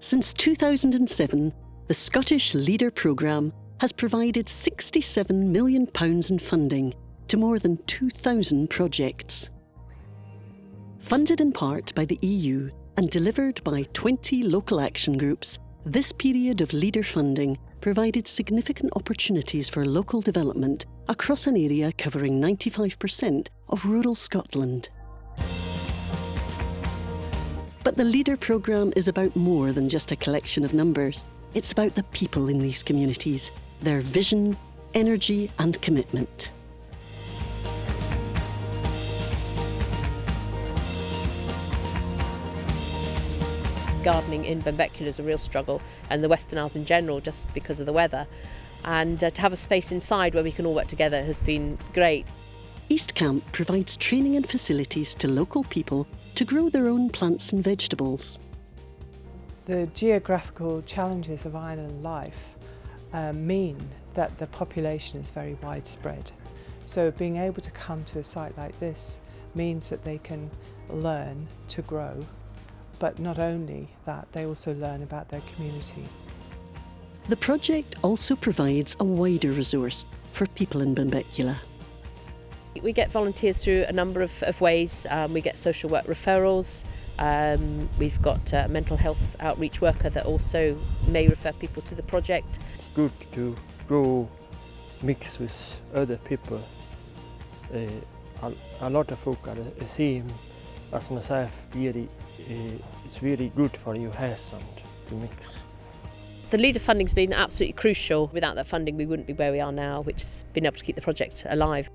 Since 2007, the Scottish Leader programme has provided £67 million in funding to more than 2,000 projects. Funded in part by the EU and delivered by 20 local action groups, this period of Leader funding provided significant opportunities for local development across an area covering 95% of rural Scotland. But the Leader programme is about more than just a collection of numbers. It's about the people in these communities, their vision, energy and commitment. Gardening in Benbecula is a real struggle, and the Western Isles in general, just because of the weather. And to have a space inside where we can all work together has been great. East Camp provides training and facilities to local people to grow their own plants and vegetables. The geographical challenges of island life mean that the population is very widespread. So being able to come to a site like this means that they can learn to grow, but not only that, they also learn about their community. The project also provides a wider resource for people in Benbecula. We get volunteers through a number of ways. We get social work referrals. We've got a mental health outreach worker that also may refer people to the project. It's good to grow, mix with other people. A lot of folk are the same as myself. It's really good for your hands to mix. The Leader funding's been absolutely crucial. Without that funding, we wouldn't be where we are now, which has been able to keep the project alive.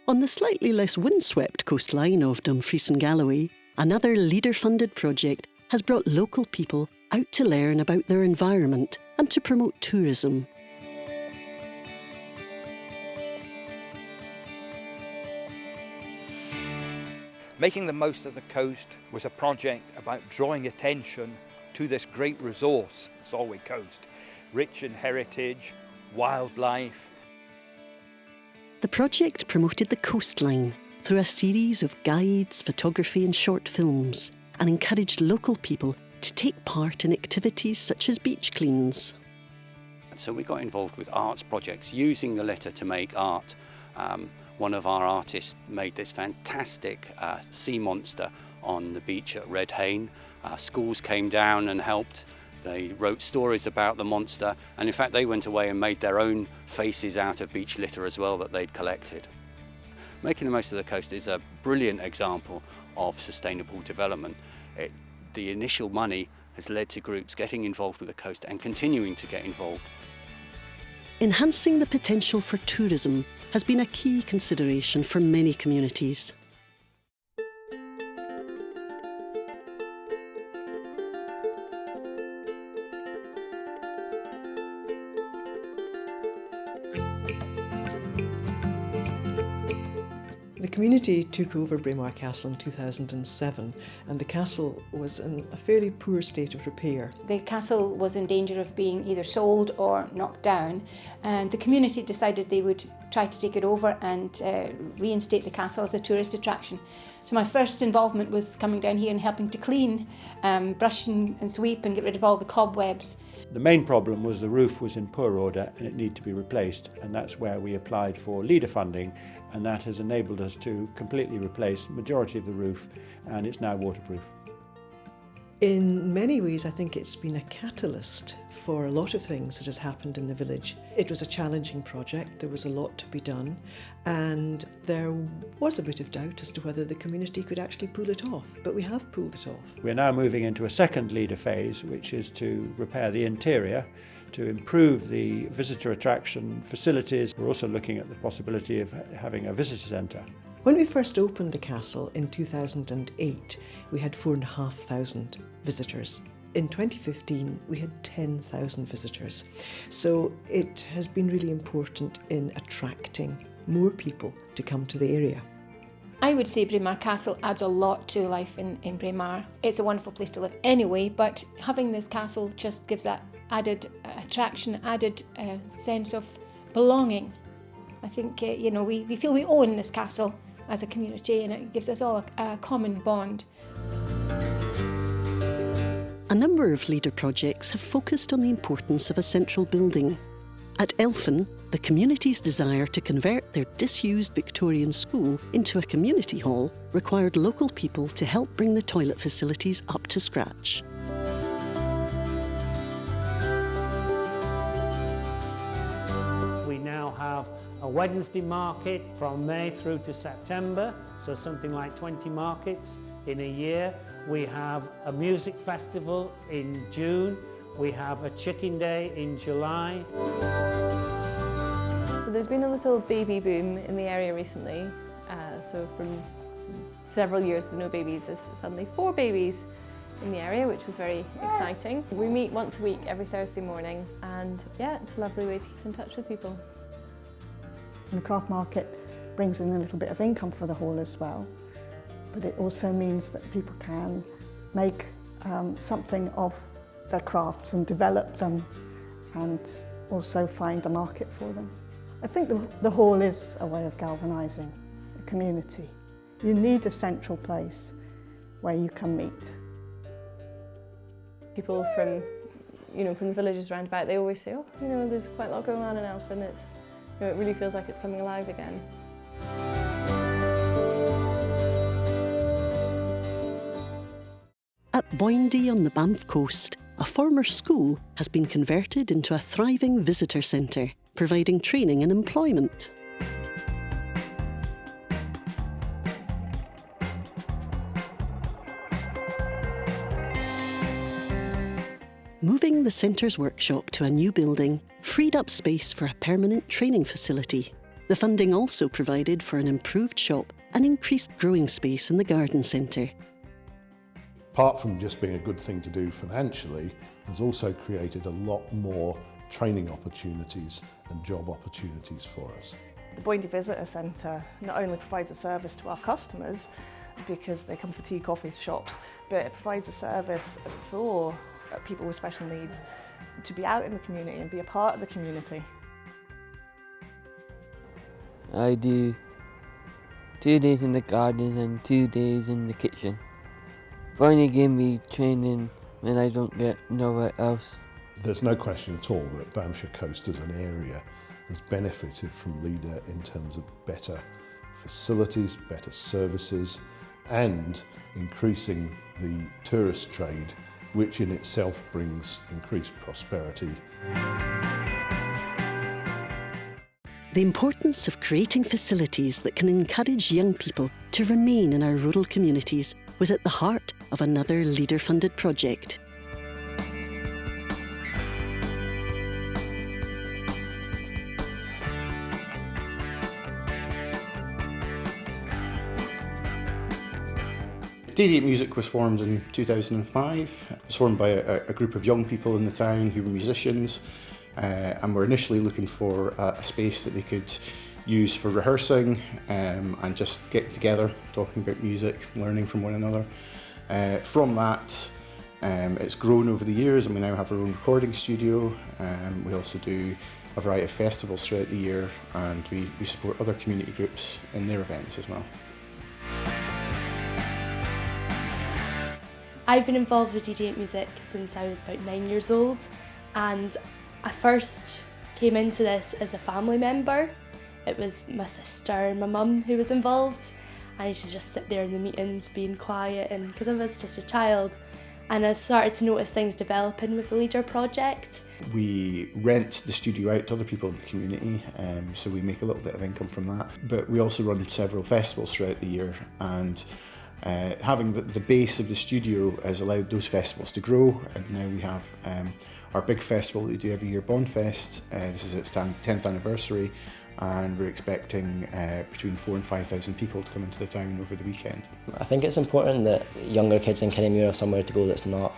On the slightly less windswept coastline of Dumfries and Galloway, another Leader-funded project has brought local people out to learn about their environment and to promote tourism. Making the most of the coast was a project about drawing attention to this great resource, the Solway Coast, rich in heritage, wildlife. The project promoted the coastline through a series of guides, photography and short films, and encouraged local people to take part in activities such as beach cleans. So we got involved with arts projects, using the litter to make art. One of our artists made this fantastic sea monster on the beach at Red Hayne. Schools came down and helped. They wrote stories about the monster, and in fact they went away and made their own faces out of beach litter as well that they'd collected. Making the most of the coast is a brilliant example of sustainable development. The initial money has led to groups getting involved with the coast and continuing to get involved. Enhancing the potential for tourism has been a key consideration for many communities. The community took over Braemar Castle in 2007, and the castle was in a fairly poor state of repair. The castle was in danger of being either sold or knocked down, and the community decided they would try to take it over and reinstate the castle as a tourist attraction. So my first involvement was coming down here and helping to clean, brush and sweep and get rid of all the cobwebs. The main problem was the roof was in poor order and it needed to be replaced, and that's where we applied for Leader funding, and that has enabled us to completely replace the majority of the roof, and it's now waterproof. In many ways, I think it's been a catalyst for a lot of things that has happened in the village. It was a challenging project, there was a lot to be done, and there was a bit of doubt as to whether the community could actually pull it off, but we have pulled it off. We're now moving into a second Leader phase, which is to repair the interior, to improve the visitor attraction facilities. We're also looking at the possibility of having a visitor centre. When we first opened the castle in 2008, we had 4,500 visitors. In 2015, we had 10,000 visitors. So it has been really important in attracting more people to come to the area. I would say Braemar Castle adds a lot to life in Braemar. It's a wonderful place to live anyway, but having this castle just gives that added attraction, added sense of belonging. I think we feel we own this castle, as a community, and it gives us all a common bond. A number of leader projects have focused on the importance of a central building. At Elphin, the community's desire to convert their disused Victorian school into a community hall required local people to help bring the toilet facilities up to scratch. We now have a Wednesday market from May through to September, so something like 20 markets in a year. We have a music festival in June. We have a chicken day in July. So there's been a little baby boom in the area recently. So from several years with no babies, there's suddenly 4 babies in the area, which was very exciting. We meet once a week, every Thursday morning, and yeah, it's a lovely way to keep in touch with people. And the craft market brings in a little bit of income for the hall as well, but it also means that people can make something of their crafts and develop them, and also find a market for them. I think the hall is a way of galvanising a community. You need a central place where you can meet. People from the villages around about, they always say, oh, there's quite a lot going on in Elphin. It really feels like it's coming alive again. At Boyndy on the Banff coast, a former school has been converted into a thriving visitor centre, providing training and employment. Moving the centre's workshop to a new building freed up space for a permanent training facility. The funding also provided for an improved shop and increased growing space in the garden centre. Apart from just being a good thing to do financially, has also created a lot more training opportunities and job opportunities for us. The Boyndy Visitor Centre not only provides a service to our customers because they come for tea, coffee shops, but it provides a service for people with special needs to be out in the community and be a part of the community. I do 2 days in the garden and 2 days in the kitchen. Boyndy gave me training when I don't get nowhere else. There's no question at all that Banffshire Coast as an area has benefited from Leader in terms of better facilities, better services, and increasing the tourist trade, which in itself brings increased prosperity. The importance of creating facilities that can encourage young people to remain in our rural communities was at the heart of another Leader-funded project. Deviate Music was formed in 2005. It was formed by a group of young people in the town who were musicians, and were initially looking for a space that they could use for rehearsing and just getting together, talking about music, learning from one another. From that, it's grown over the years, and we now have our own recording studio. We also do a variety of festivals throughout the year, and we support other community groups in their events as well. I've been involved with Deviate Music since I was about 9 years old, and I first came into this as a family member. It was my sister and my mum who was involved. I used to just sit there in the meetings being quiet, and because I was just a child, and I started to notice things developing with the Leader project. We rent the studio out to other people in the community, so we make a little bit of income from that. But we also run several festivals throughout the year, and having the base of the studio has allowed those festivals to grow, and now we have our big festival that we do every year, Bondfest. This is its 10th anniversary, and we're expecting between 4,000 and 5,000 people to come into the town over the weekend. I think it's important that younger kids in Kinnamuir have somewhere to go that's not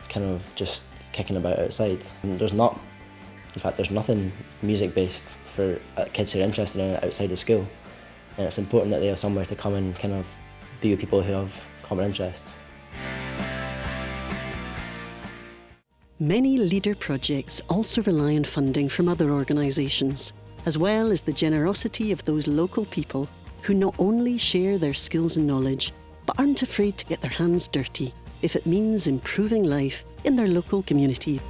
kind of just kicking about outside. And there's nothing music based for kids who are interested in it outside of school, and it's important that they have somewhere to come and kind of be with people who have common interests. Many Leader projects also rely on funding from other organisations, as well as the generosity of those local people who not only share their skills and knowledge, but aren't afraid to get their hands dirty if it means improving life in their local community.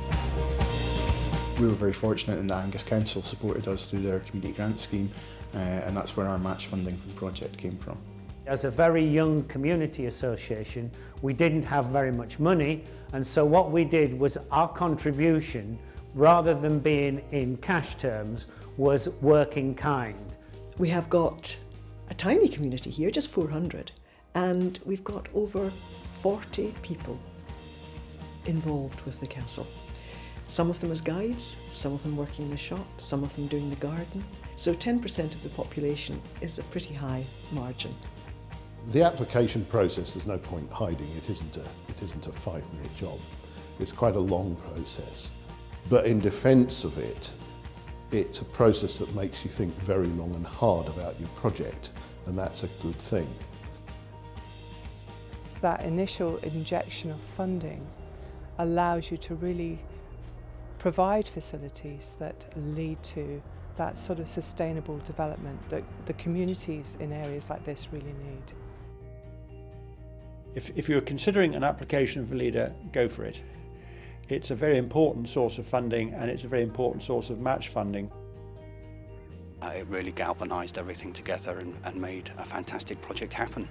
We were very fortunate in that Angus Council supported us through their community grant scheme, and that's where our match funding for the project came from. As a very young community association, we didn't have very much money, and so what we did was our contribution, rather than being in cash terms, was work in kind. We have got a tiny community here, just 400, and we've got over 40 people involved with the castle. Some of them as guides, some of them working in the shop, some of them doing the garden. So 10% of the population is a pretty high margin. The application process, there's no point hiding, it isn't a 5-minute job. It's quite a long process. But in defence of it, it's a process that makes you think very long and hard about your project, and that's a good thing. That initial injection of funding allows you to really provide facilities that lead to that sort of sustainable development that the communities in areas like this really need. If you're considering an application for LEADER, go for it. It's a very important source of funding, and it's a very important source of match funding. It really galvanised everything together and made a fantastic project happen.